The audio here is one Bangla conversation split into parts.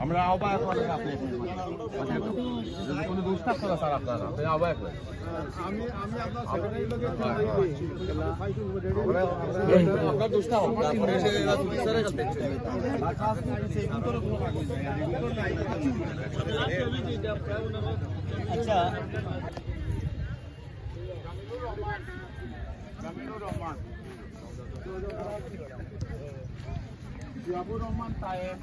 আমরা আহ্বায়ক কোনো দোষ থাকতো না স্যার আপনারা আহ্বায়ক আপনার দোষটা আচ্ছা জামিনুর রহমান জিয়াবুর রহমান তায়েব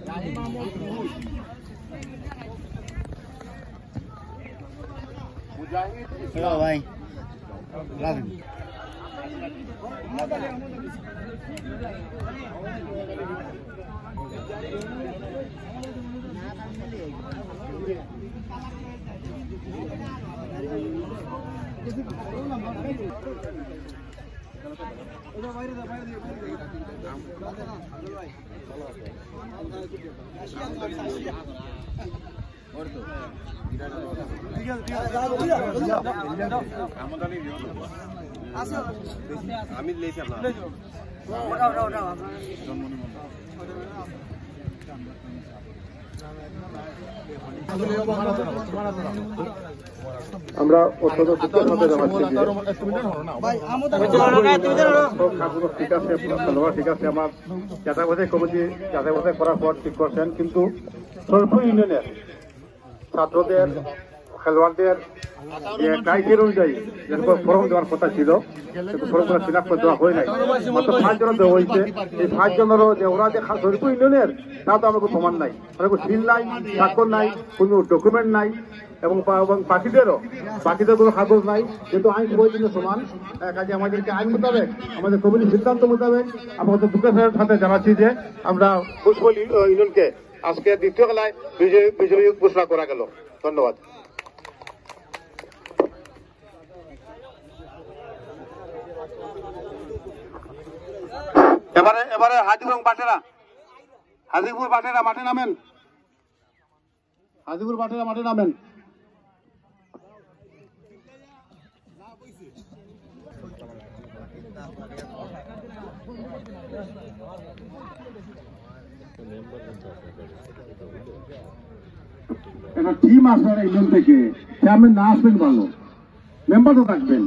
রাহিম আহমদ রুহুল মুজাহিদ ভাই রাহিম আমি লেছি আপনার আমরা অত্যন্ত দুঃখের সাথে জানাচ্ছি ঠিক আছে ধন্যবাদ। ঠিক আছে, আমার যাতায়াত কমিটি যাতায়াত করার পর ঠিক করছেন, কিন্তু সরপুর ইউনিয়নের ছাত্রদের খেলোয়াড়দের যে ক্রাইটেরিয়া অনুযায়ী যেরকম ফর্ম দেওয়ার কথা ছিল কিন্তু ফর্মগুলো ফিল আপ করে দেওয়া হয় নাই। মাত্র 5 জন দেওয়া হয়েছে। এই 5 জনেরও যে ওরা যে সরপুর ইউনিয়নের তা তো আমাকে প্রমাণ নাই, কোনো সিল নাই, স্বাক্ষর নাই, কোনো ডকুমেন্ট নাই এবং বাকিদের কোনো কাগজ নাই। যেহেতু আইন সবাই জন্য সমান, কাজে আমাদেরকে আইন মোতাবেক আমাদের কমিটির সিদ্ধান্ত মোতাবেক আমাদের দুঃখের সাথে জানাচ্ছি যে আমরা বুসবল ইউনিয়নকে আজকে দ্বিতীয় খেলায় বিজয়ী ঘোষণা করা গেল। ধন্যবাদ। এবারে হাজিপুর বাটেরা মাঠে নামেন। হাজিপুর বাটেরা মাঠে নামেন। একটা টিম আসবে ইউনিয়ন থেকে, চেয়ারম্যান না আসবেন ভালো, মেম্বার তো থাকবেন।